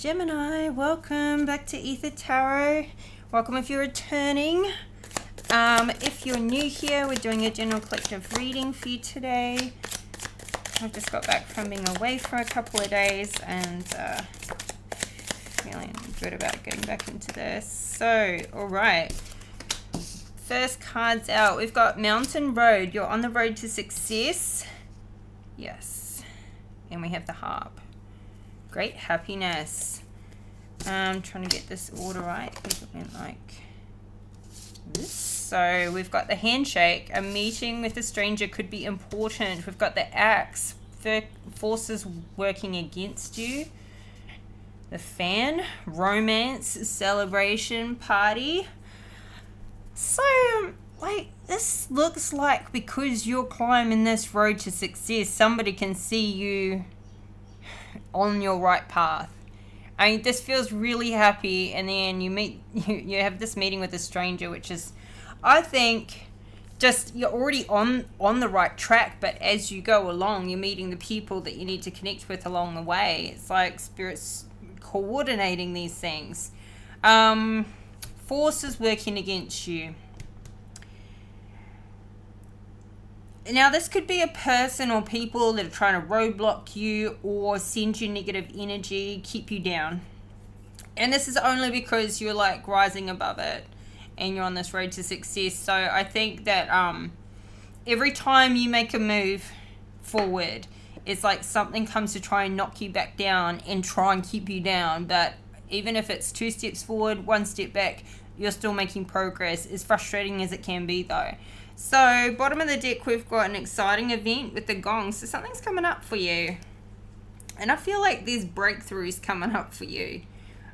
Gemini, welcome back to Aether Tarot. Welcome if you're returning. If you're new here, we're doing a general collective reading for you today. I've just got back from being away for a couple of days and feeling good about getting back into this. So, alright. First card's out. We've got Mountain Road. You're on the road to success. Yes. And we have the Harp. Great happiness. I'm trying to get this order right because it went like this. So we've got the handshake. A meeting with a stranger could be important. We've got the axe. Forces working against you. The fan. Romance. Celebration. Party. So, like, this looks like because you're climbing this road to success, somebody can see you on your right path. I mean, this feels really happy, and then you have this meeting with a stranger, which is, I think, just you're already on the right track, but as you go along, you're meeting the people that you need to connect with along the way. It's like spirits coordinating these things. Forces working against you. Now, this could be a person or people that are trying to roadblock you or send you negative energy, keep you down. And this is only because you're like rising above it and you're on this road to success. So I think that every time you make a move forward, it's like something comes to try and knock you back down and try and keep you down. But even if it's 2 steps forward, 1 step back, you're still making progress. As frustrating as it can be, though. So, bottom of the deck, we've got an exciting event with the gong. So, something's coming up for you. And I feel like there's breakthroughs coming up for you.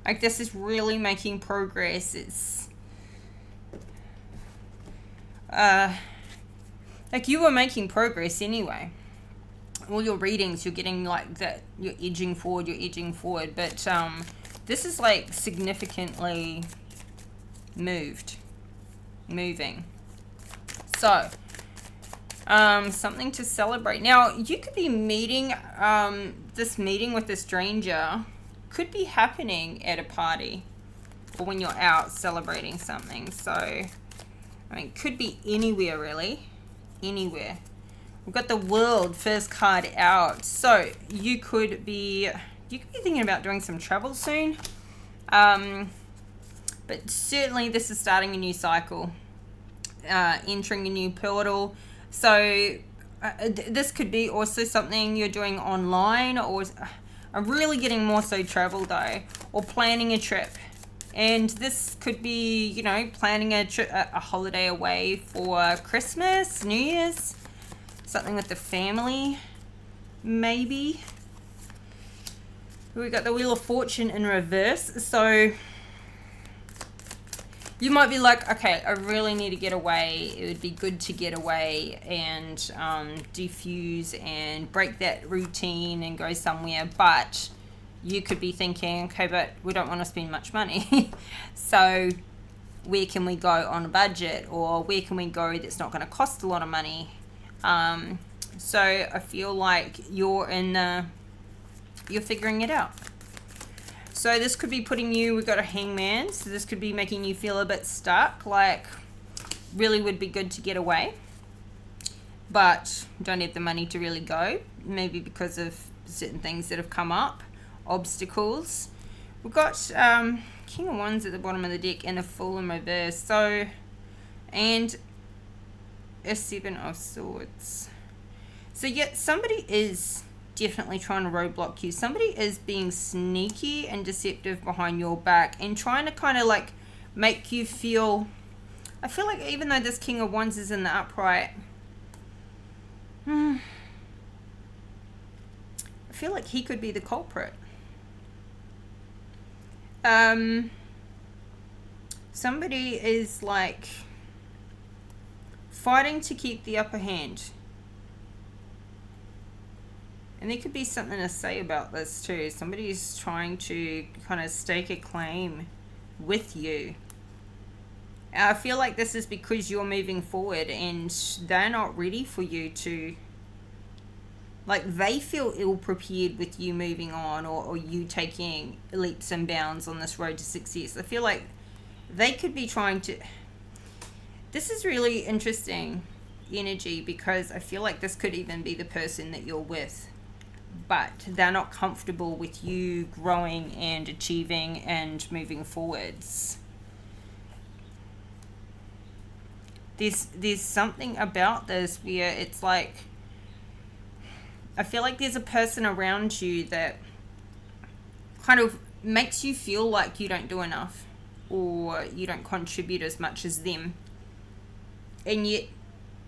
Like, this is really making progress. It's... like, you were making progress anyway. All your readings, you're getting like that. You're edging forward. But, this is, like, significantly moving. So, something to celebrate. Now, you could be meeting, this meeting with a stranger could be happening at a party or when you're out celebrating something. So, I mean, could be anywhere, really. Anywhere. We've got the World first card out. So, you could be thinking about doing some travel soon. But certainly this is starting a new cycle. Entering a new portal. So this could be also something you're doing online, or I'm really getting more so travel though, or planning a trip. And this could be, you know, planning a holiday away for Christmas, New Year's, something with the family, maybe. We got the Wheel of Fortune in reverse. So you might be like, okay, I really need to get away. It would be good to get away and defuse and break that routine and go somewhere. But you could be thinking, okay, but we don't want to spend much money. So where can we go on a budget? Or where can we go that's not going to cost a lot of money? So I feel like you're figuring it out. So this could be putting you, we've got a Hangman, so this could be making you feel a bit stuck, like really would be good to get away, but don't have the money to really go, maybe because of certain things that have come up, obstacles. We've got King of Wands at the bottom of the deck and a Fool in reverse, so, and a 7 of Swords. So yet somebody is definitely trying to roadblock you. Somebody is being sneaky and deceptive behind your back and trying to kind of like make you feel, I feel like even though this King of Wands is in the upright, I feel like he could be the culprit. Somebody is like fighting to keep the upper hand. And there could be something to say about this too. Somebody's trying to kind of stake a claim with you. I feel like this is because you're moving forward and they're not ready for you to Like they feel ill prepared with you moving on, or you taking leaps and bounds on this road to success. I feel like they could be trying to... This is really interesting energy, because I feel like this could even be the person that you're with, but they're not comfortable with you growing and achieving and moving forwards. There's something about this where it's like, I feel like there's a person around you that kind of makes you feel like you don't do enough, or you don't contribute as much as them. And yet,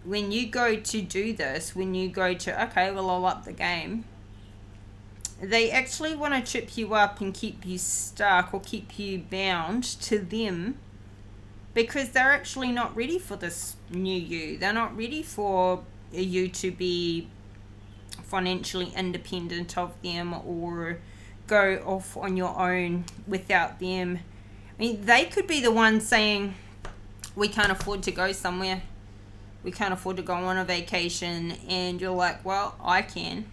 when you go to do this, when you go to, okay, well, I'll up the game, they actually want to trip you up and keep you stuck or keep you bound to them, because they're actually not ready for this new you. They're not ready for you to be financially independent of them, or go off on your own without them. I mean, they could be the ones saying, we can't afford to go somewhere, we can't afford to go on a vacation, and you're like, well, I can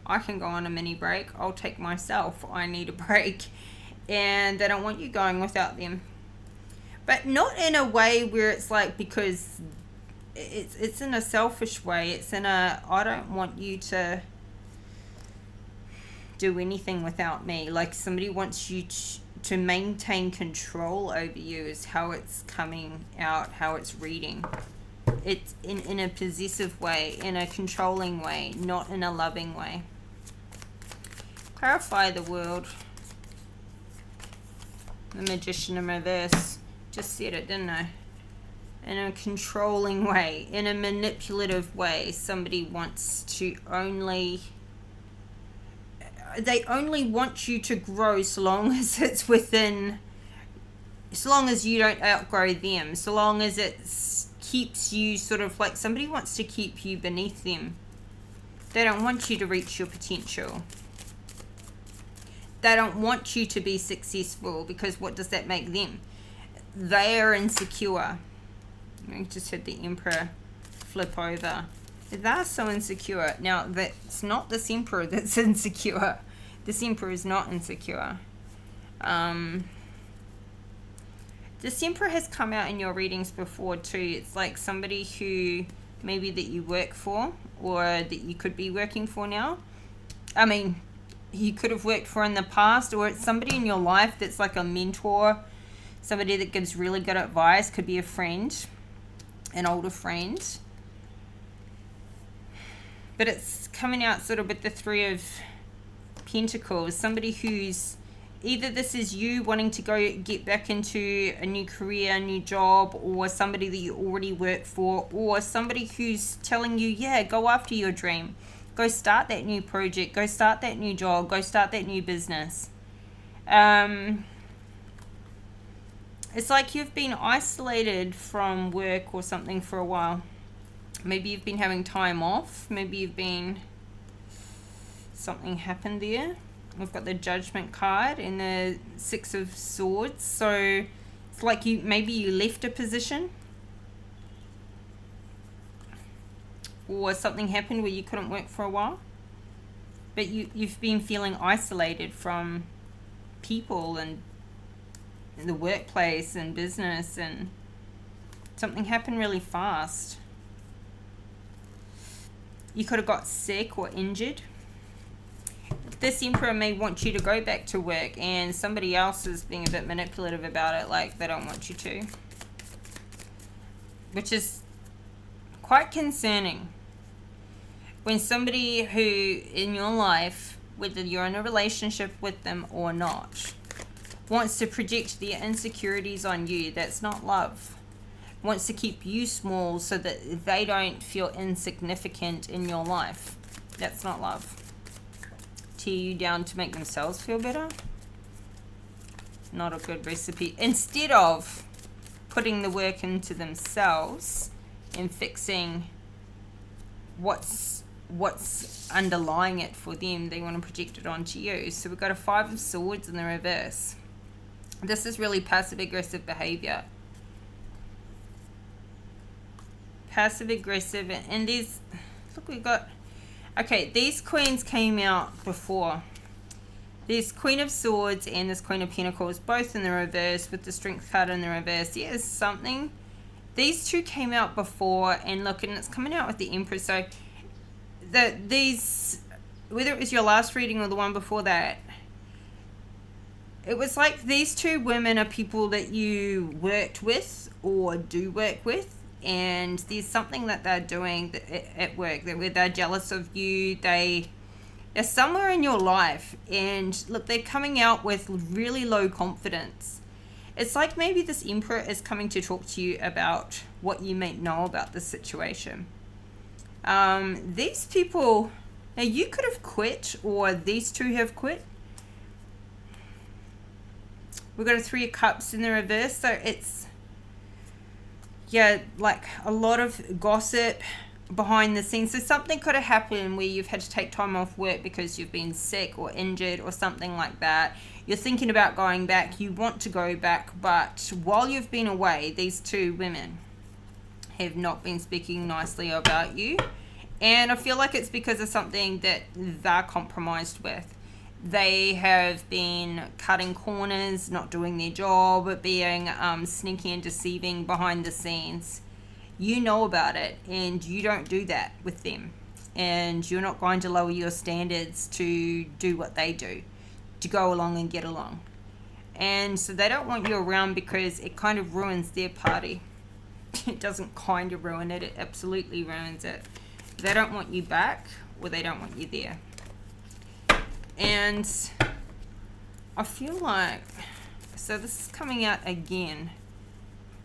go on a mini break, I'll take myself, I need a break. And they don't want you going without them, but not in a way where it's like, because it's in a selfish way. It's in a, I don't want you to do anything without me. Like somebody wants you to maintain control over you, is how it's coming out, how it's reading. It's in a possessive way, in a controlling way, not in a loving way. Clarify the world. The Magician in reverse. Just said it, didn't I? In a controlling way, in a manipulative way. Somebody wants to only... They only want you to grow so long as it's within... So long as you don't outgrow them. So long as it keeps you sort of like... Somebody wants to keep you beneath them. They don't want you to reach your potential. They don't want you to be successful, because what does that make them? They are insecure. I just had the Emperor flip over. They're so insecure. Now, that's not this Emperor that's insecure. This Emperor is not insecure. This Emperor has come out in your readings before too. It's like somebody who maybe that you work for, or that you could be working for now. I mean, you could have worked for in the past, or it's somebody in your life that's like a mentor, somebody that gives really good advice. Could be a friend, an older friend. But it's coming out sort of with the Three of Pentacles. Somebody who's, either this is you wanting to go get back into a new career, a new job, or somebody that you already work for, or somebody who's telling you, yeah, go after your dream. Go start that new project. Go start that new job. Go start that new business. It's like you've been isolated from work or something for a while. Maybe you've been having time off. Maybe you've been... Something happened there. We've got the Judgment card and the Six of Swords. So it's like maybe you left a position. Or something happened where you couldn't work for a while. But you've been feeling isolated from people and in the workplace and business, and something happened really fast. You could have got sick or injured. This Emperor may want you to go back to work, and somebody else is being a bit manipulative about it, like they don't want you to. Which is quite concerning. When somebody who in your life, whether you're in a relationship with them or not, wants to project their insecurities on you, that's not love. Wants to keep you small so that they don't feel insignificant in your life. That's not love. Tear you down to make themselves feel better. Not a good recipe. Instead of putting the work into themselves and fixing what's underlying it for them, they want to project it onto you. So we've got a Five of Swords in the reverse. This is really passive-aggressive behavior. Passive-aggressive, and there's, look, we've got Okay, these queens came out before. This Queen of Swords and this Queen of Pentacles, both in the reverse with the Strength card in the reverse. Yes, something. These two came out before, and look, and it's coming out with the Empress. So these, whether it was your last reading or the one before that, it was like these two women are people that you worked with or do work with, and there's something that they're doing at work where they're jealous of you. They're somewhere in your life, and look, they're coming out with really low confidence. It's like maybe this Emperor is coming to talk to you about what you may know about this situation. These people, now you could have quit, or these two have quit. We've got a Three of Cups in the reverse, so it's, yeah, like a lot of gossip behind the scenes. So something could have happened where you've had to take time off work because you've been sick or injured or something like that. You're thinking about going back, you want to go back, but while you've been away, these two women have not been speaking nicely about you, and I feel like it's because of something that they're compromised with. They have been cutting corners, not doing their job, being sneaky and deceiving behind the scenes. You know about it, and you don't do that with them, and you're not going to lower your standards to do what they do, to go along and get along. And so they don't want you around because it kind of ruins their party. It doesn't kind of ruin it, it absolutely ruins it. They don't want you back, or they don't want you there. And I feel like, so this is coming out again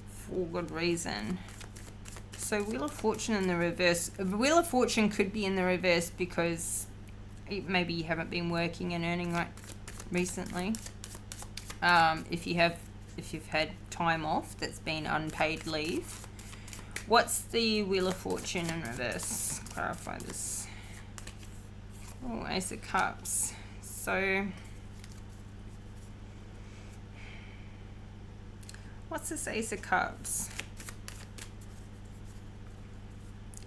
for good reason. So Wheel of Fortune in the reverse. Wheel of Fortune could be in the reverse because maybe you haven't been working and earning right recently. If you've had time off that's been unpaid leave. What's the Wheel of Fortune in reverse? Clarify this. Oh, Ace of Cups. So what's this Ace of Cups?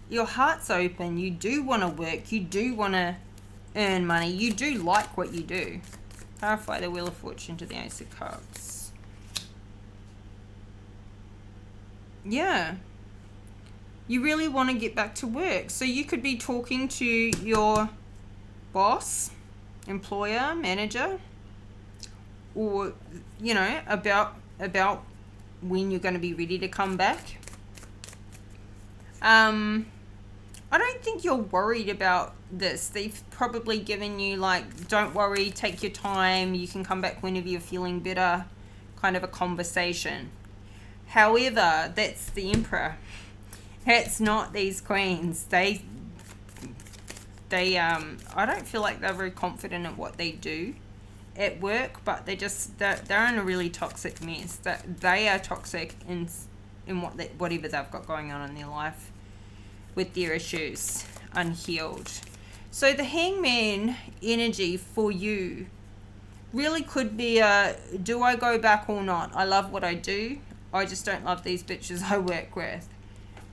Your heart's open. You do want to work. You do want to earn money. You do like what you do. Clarify the Wheel of Fortune to the Ace of Cups. Yeah. You really want to get back to work. So you could be talking to your boss, employer, manager, or, you know, about when you're going to be ready to come back. I don't think you're worried about this. They've probably given you like, don't worry, take your time, you can come back whenever you're feeling better, kind of a conversation. However, that's the Emperor. It's not these queens. They I don't feel like they're very confident at what they do at work, but they're in a really toxic mess. That they are toxic in whatever they've got going on in their life with their issues unhealed. So the Hangman energy for you really could be do I go back or not? I love what I do. I just don't love these bitches I work with.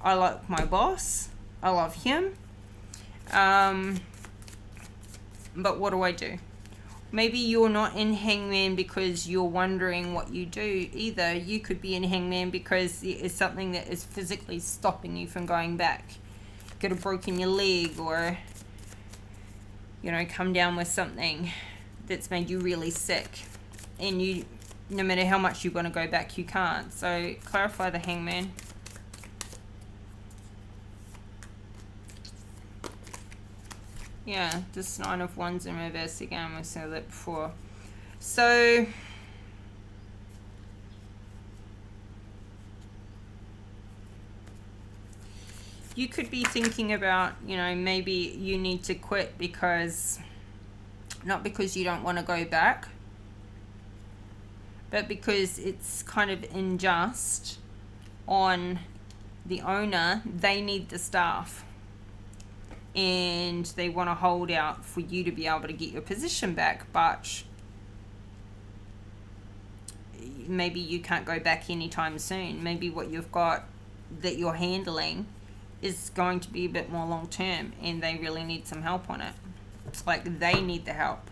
I like my boss. I love him. But what do I do? Maybe you're not in Hangman because you're wondering what you do either. You could be in Hangman because it's something that is physically stopping you from going back. You could have broken your leg, or, you know, come down with something that's made you really sick. And you, no matter how much you want to go back, you can't. So clarify the Hangman. Yeah, this Nine of Wands in reverse again. We saw that before. So you could be thinking about, you know, maybe you need to quit because, not because you don't want to go back, but because it's kind of unjust on the owner. They need the staff, and they want to hold out for you to be able to get your position back, but maybe you can't go back anytime soon. Maybe what you've got that you're handling is going to be a bit more long term, and they really need some help on it. Like, they need the help.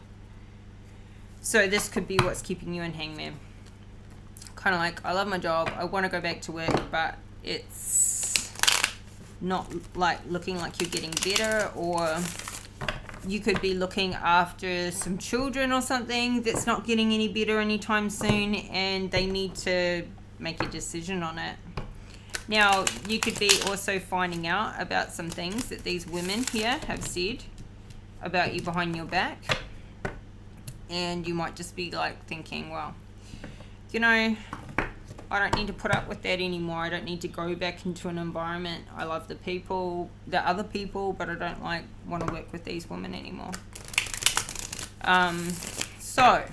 So this could be what's keeping you in Hangman. Kind of like, I love my job, I want to go back to work, but it's not like looking like you're getting better. Or you could be looking after some children or something that's not getting any better anytime soon, and they need to make a decision on it. Now, you could be also finding out about some things that these women here have said about you behind your back. And you might just be like thinking, well, you know, I don't need to put up with that anymore. I don't need to go back into an environment. I love the people, the other people, but I don't want to work with these women anymore. So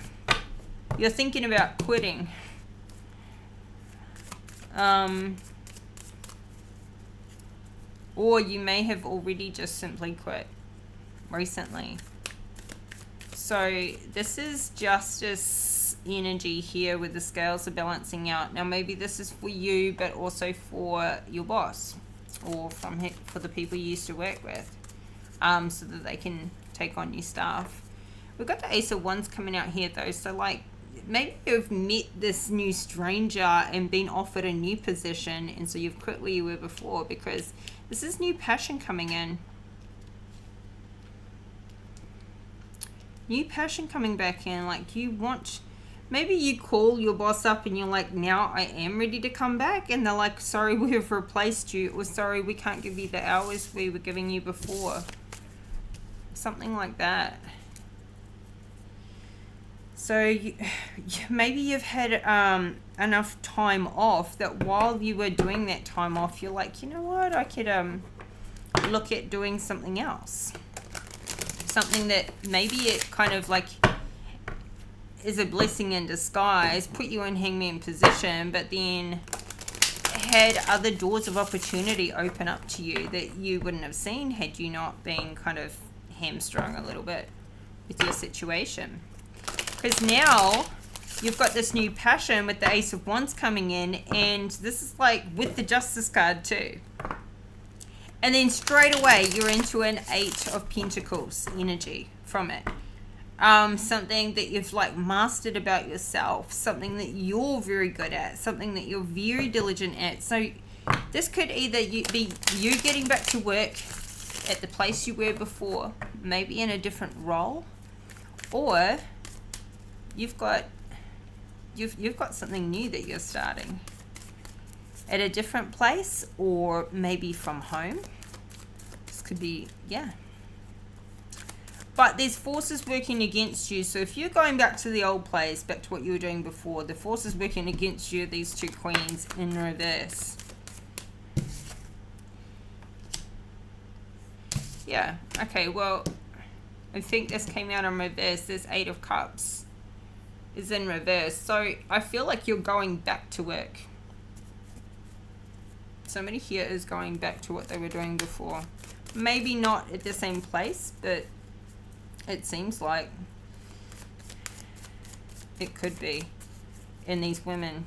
you're thinking about quitting. Or you may have already just simply quit recently. So this is justice energy here with the scales are balancing out. Now maybe this is for you, but also for your boss, or for the people you used to work with, so that they can take on new staff. We've got the Ace of Wands coming out here though, so like maybe you've met this new stranger and been offered a new position, and so you've quit where you were before because this is new passion coming in. New passion coming back in. Like, you want, maybe you call your boss up and you're like, now I am ready to come back, and they're like, sorry, we've replaced you, or sorry, we can't give you the hours we were giving you before. Something like that. So maybe you've had enough time off that while you were doing that time off, you're like, you know what, I could look at doing something else. Something that maybe it kind of like is a blessing in disguise, put you in Hangman position, but then had other doors of opportunity open up to you that you wouldn't have seen had you not been kind of hamstrung a little bit with your situation. Because now you've got this new passion with the Ace of Wands coming in, and this is like with the Justice card too. And then straight away you're into an 8 of Pentacles energy from it. Something that you've like mastered about yourself, something that you're very good at, something that you're very diligent at. So this could either be you getting back to work at the place you were before, maybe in a different role, or you've got something new that you're starting at a different place, or maybe from home. This could be, yeah. But there's forces working against you. So if you're going back to the old place, back to what you were doing before, the forces working against you, these two queens in reverse. Yeah, okay, well, I think this came out in reverse. This 8 of Cups is in reverse. So I feel like you're going back to work. Somebody here is going back to what they were doing before. Maybe not at the same place, but it seems like it could be. And these women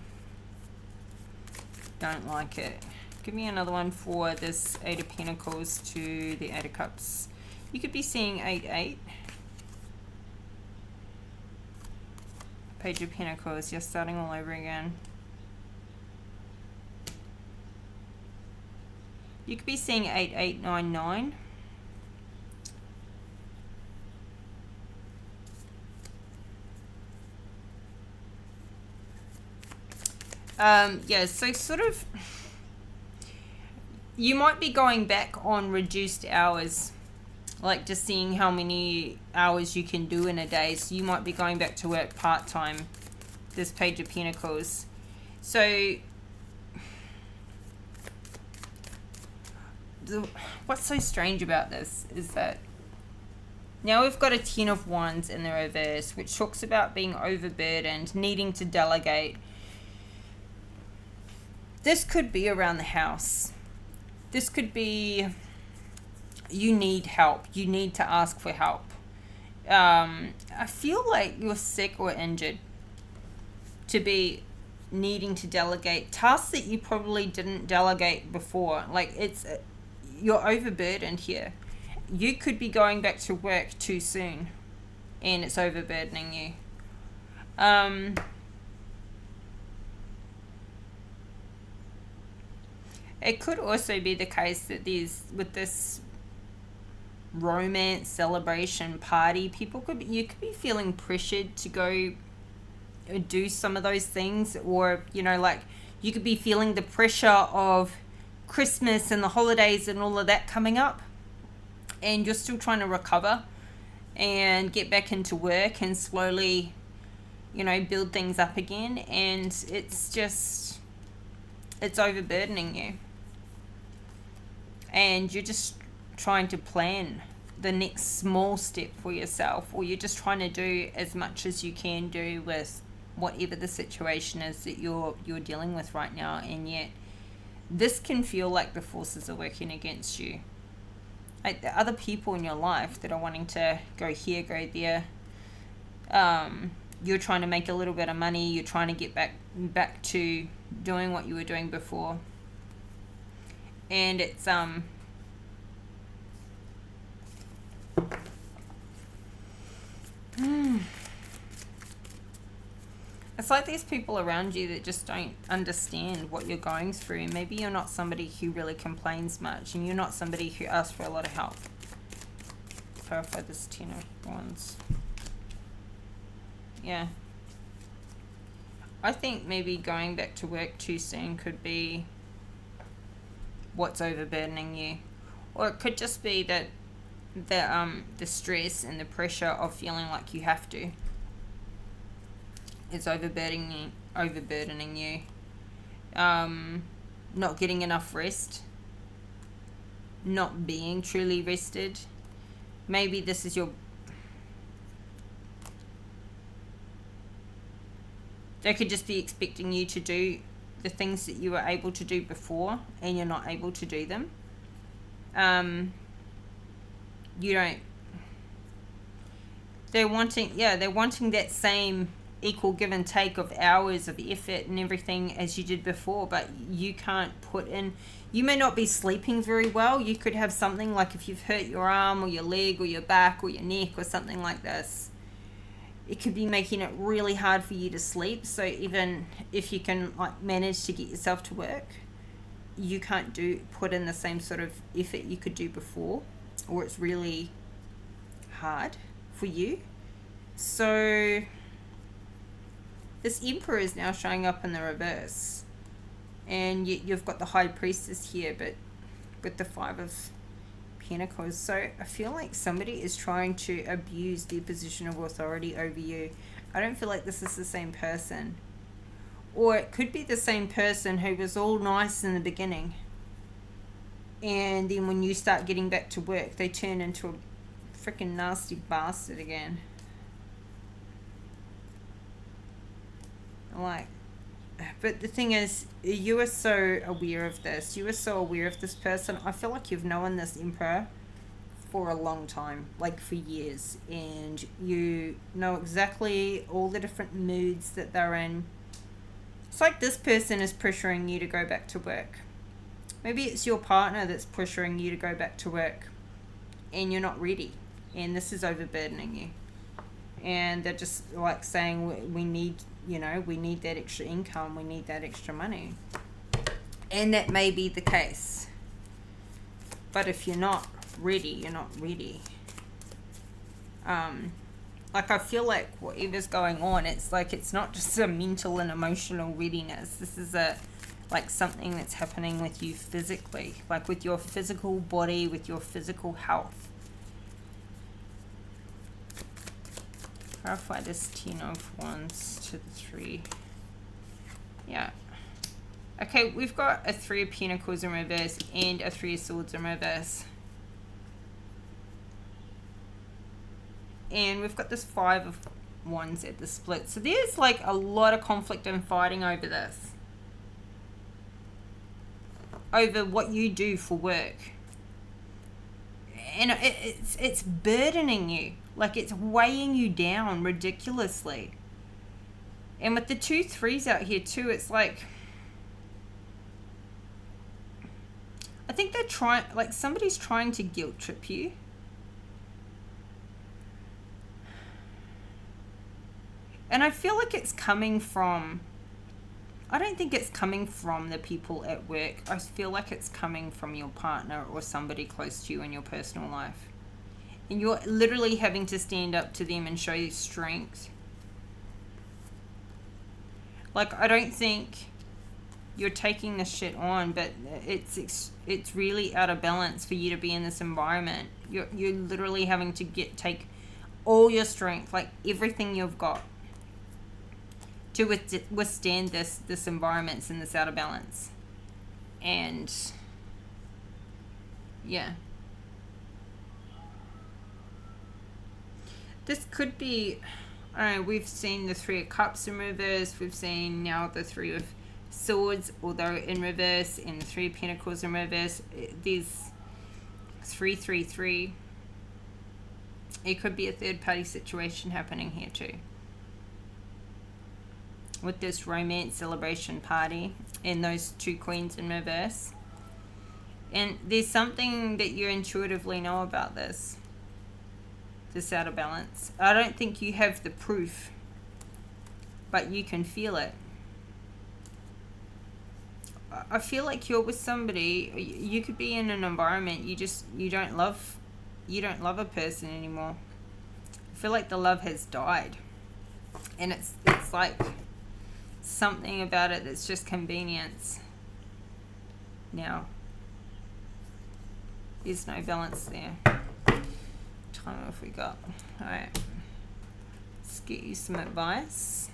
don't like it. Give me another one for this 8 of Pentacles to the 8 of Cups. You could be seeing 8-8. Page of Pentacles, you're starting all over again. You could be seeing 8899. Yeah, so sort of, you might be going back on reduced hours, like just seeing how many hours you can do in a day. So you might be going back to work part-time, this Page of Pentacles. So what's so strange about this is that now we've got a 10 of Wands in the reverse, which talks about being overburdened, needing to delegate. This could be around the house. This could be you need help. You need to ask for help. I feel like you're sick or injured to be needing to delegate tasks that you probably didn't delegate before. Like you're overburdened here. You could be going back to work too soon, and it's overburdening you. It could also be the case that with this romance celebration party, you could be feeling pressured to go do some of those things, or like you could be feeling the pressure of Christmas and the holidays and all of that coming up, and you're still trying to recover and get back into work and slowly build things up again, and it's overburdening you, and you're just trying to plan the next small step for yourself, or you're just trying to do as much as you can do with whatever the situation is that you're dealing with right now. And yet this can feel like the forces are working against you, like the other people in your life that are wanting to go here, go there. You're trying to make a little bit of money, you're trying to get back to doing what you were doing before, and it's it's like these people around you that just don't understand what you're going through. Maybe you're not somebody who really complains much, and you're not somebody who asks for a lot of help. Clarify this 10 of Wands. Yeah. I think maybe going back to work too soon could be what's overburdening you. Or it could just be that the stress and the pressure of feeling like you have to is overburdening you. Not getting enough rest. Not being truly rested. Maybe this is they could just be expecting you to do the things that you were able to do before, and you're not able to do them. They're wanting that same equal give and take of hours of effort and everything as you did before, but you can't put in. You may not be sleeping very well. You could have something like, if you've hurt your arm or your leg or your back or your neck or something like this, it could be making it really hard for you to sleep. So even if you can manage to get yourself to work, you can't put in the same sort of effort you could do before, or it's really hard for you. So this Emperor is now showing up in the reverse, and you've got the High Priestess here, but with the 5 of Pentacles. So I feel like somebody is trying to abuse their position of authority over you. I don't feel like this is the same person, or it could be the same person who was all nice in the beginning, and then when you start getting back to work, they turn into a freaking nasty bastard again. But the thing is, you are so aware of this. You are so aware of this person. I feel like you've known this Emperor for a long time, like for years, and you know exactly all the different moods that they're in. It's like this person is pressuring you to go back to work. Maybe it's your partner that's pressuring you to go back to work, and you're not ready, and this is overburdening you. And they're just like saying, we need that extra income, we need that extra money. And that may be the case. But if you're not ready, you're not ready. I feel like whatever's going on, it's like it's not just a mental and emotional readiness. This is something that's happening with you physically, like with your physical body, with your physical health. Clarify this 10 of Wands to the 3. Yeah. Okay, we've got a 3 of Pentacles in reverse and a 3 of Swords in reverse. And we've got this 5 of Wands at the split. So there's like a lot of conflict and fighting over this. Over what you do for work. And it's burdening you. Like, it's weighing you down ridiculously. And with the 2 3s out here too, it's like, I think they're trying, like somebody's trying to guilt trip you. And I feel like it's coming from, I don't think it's coming from the people at work. I feel like it's coming from your partner or somebody close to you in your personal life. And you're literally having to stand up to them and show you strength. Like, I don't think you're taking this shit on, but it's really out of balance for you to be in this environment. You're literally having to take all your strength, like everything you've got, to withstand this environment and this out of balance. And yeah, this could be, I don't know, we've seen the Three of Cups in reverse, we've seen now the Three of Swords, although in reverse, and the Three of Pentacles in reverse. There's 333. It could be a third party situation happening here too, with this romance celebration party and those two queens in reverse. And there's something that you intuitively know about this out of balance. I don't think you have the proof, but you can feel it. I feel like you're with somebody, you could be in an environment you don't love a person anymore. I feel like the love has died, and it's like something about it that's just convenience now. There's no balance there. Time have we got? All right, let's get you some advice.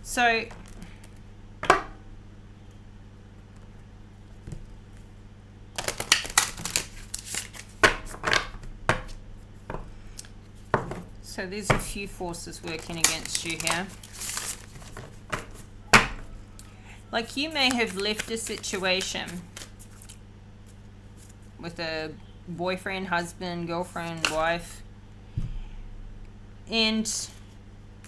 So there's a few forces working against you here. Like, you may have left a situation with a boyfriend, husband, girlfriend, wife, and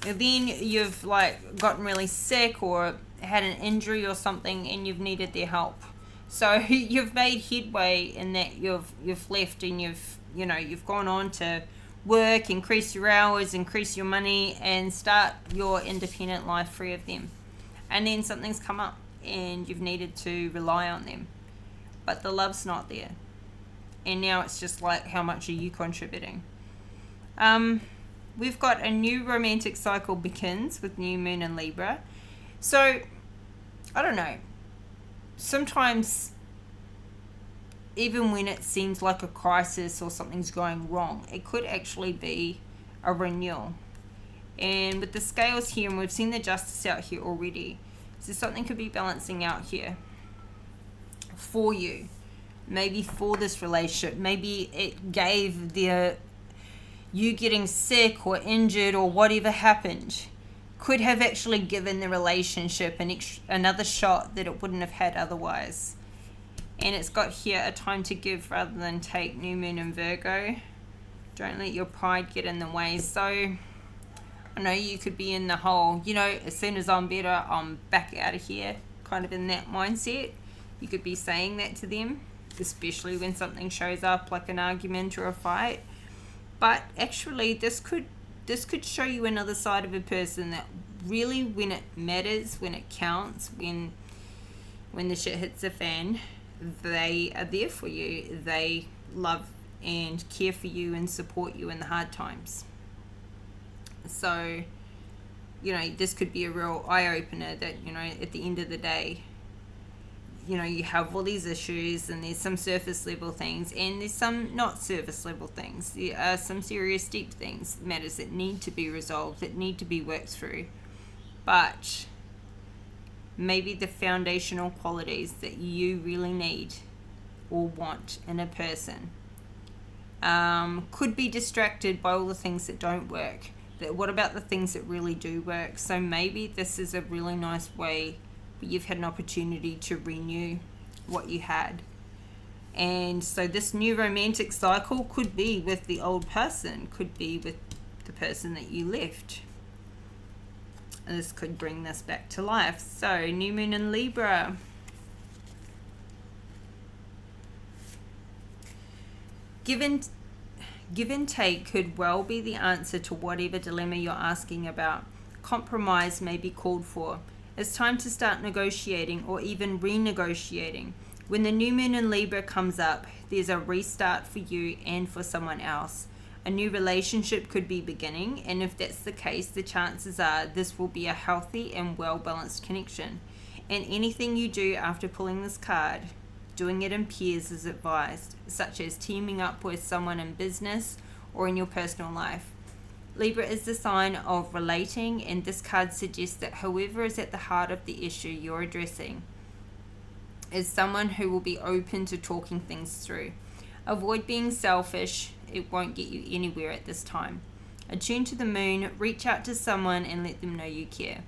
then you've like gotten really sick or had an injury or something, and you've needed their help. So you've made headway in that you've left, and you've gone on to work, increase your hours, increase your money, and start your independent life free of them. And then something's come up and you've needed to rely on them, but the love's not there. And now it's just like, how much are you contributing? We've got a new romantic cycle begins with new moon in Libra. So, I don't know. Sometimes, even when it seems like a crisis or something's going wrong, it could actually be a renewal. And with the scales here, and we've seen the justice out here already, so something could be balancing out here for you. Maybe for this relationship. Maybe it gave you getting sick or injured or whatever happened could have actually given the relationship another shot that it wouldn't have had otherwise. And it's got here a time to give rather than take, new moon in Virgo. Don't let your pride get in the way. So I know you could be in the whole, as soon as I'm better, I'm back out of here, kind of in that mindset. You could be saying that to them, especially when something shows up like an argument or a fight. But actually, this could show you another side of a person that really, when it matters, when it counts, when the shit hits the fan, they are there for you. They love and care for you and support you in the hard times. So, this could be a real eye-opener that, at the end of the day, you have all these issues, and there's some surface level things, and there's some not surface level things. There are some serious deep things, matters that need to be resolved, that need to be worked through. But maybe the foundational qualities that you really need or want in a person could be distracted by all the things that don't work. But what about the things that really do work? So maybe this is a really nice way where you've had an opportunity to renew what you had. And so this new romantic cycle could be with the old person, could be with the person that you left. this could bring this back to life. So new moon in Libra. Give and take could well be the answer to whatever dilemma you're asking about. Compromise may be called for. It's time to start negotiating or even renegotiating. When the new moon in Libra comes up, there's a restart for you and for someone else. A new relationship could be beginning, and if that's the case, the chances are this will be a healthy and well-balanced connection. And anything you do after pulling this card, doing it in pairs is advised, such as teaming up with someone in business or in your personal life. Libra is the sign of relating, and this card suggests that whoever is at the heart of the issue you're addressing is someone who will be open to talking things through. Avoid being selfish. It won't get you anywhere at this time. Attune to the moon, reach out to someone and let them know you care.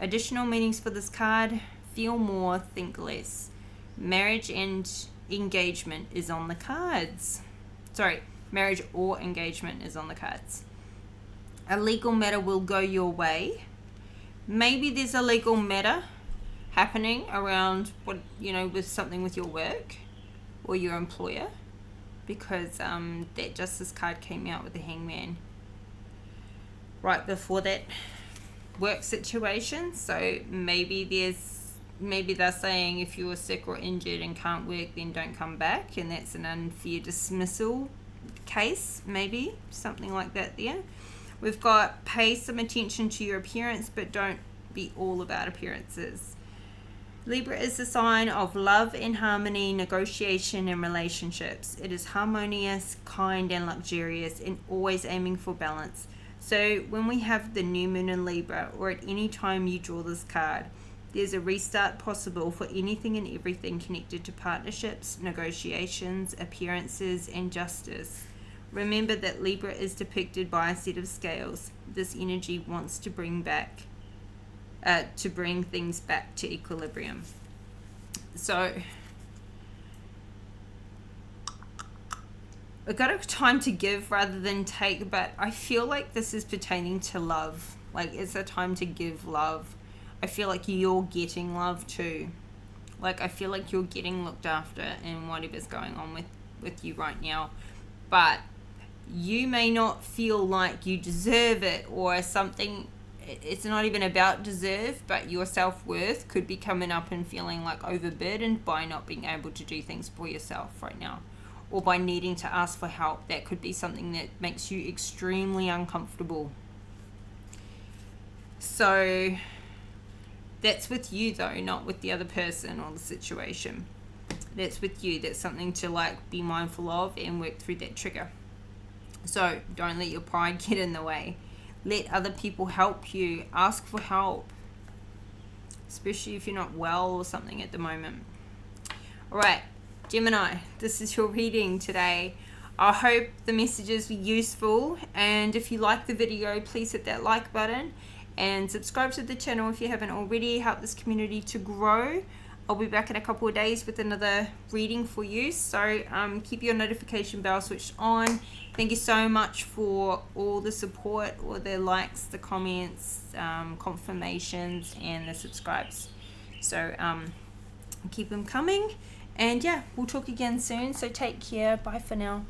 Additional meanings for this card: feel more, think less. Marriage and engagement is on the cards. Marriage or engagement is on the cards. A legal matter will go your way. Maybe there's a legal matter happening around with something with your work or your employer, because that Justice card came out with the Hangman right before that work situation. So maybe they're saying if you're sick or injured and can't work, then don't come back, and that's an unfair dismissal case, maybe something like that there. We've got pay some attention to your appearance, but don't be all about appearances. Libra is the sign of love and harmony, negotiation and relationships. It is harmonious, kind and luxurious, and always aiming for balance. So when we have the new moon in Libra, or at any time you draw this card, there's a restart possible for anything and everything connected to partnerships, negotiations, appearances, and justice. Remember that Libra is depicted by a set of scales. This energy wants to bring things back to equilibrium. So we've got a time to give rather than take, but I feel like this is pertaining to love. Like, it's a time to give love. I feel like you're getting love too. Like, I feel like you're getting looked after in whatever's going on with you right now. But you may not feel like you deserve it or something. It's not even about deserve, but your self-worth could be coming up and feeling like overburdened by not being able to do things for yourself right now, or by needing to ask for help. That could be something that makes you extremely uncomfortable. So that's with you though, not with the other person or the situation. That's with you. That's something to be mindful of and work through that trigger. So don't let your pride get in the way. Let other people help you. Ask for help, especially if you're not well or something at the moment. All right, Gemini, this is your reading today. I hope the messages were useful, and if you like the video, please hit that like button and subscribe to the channel if you haven't already. Help this community to grow. I'll be back in a couple of days with another reading for you, so keep your notification bell switched on. Thank you so much for all the support, all the likes, the comments, confirmations, and the subscribes. So keep them coming, and yeah, we'll talk again soon. So take care. Bye for now.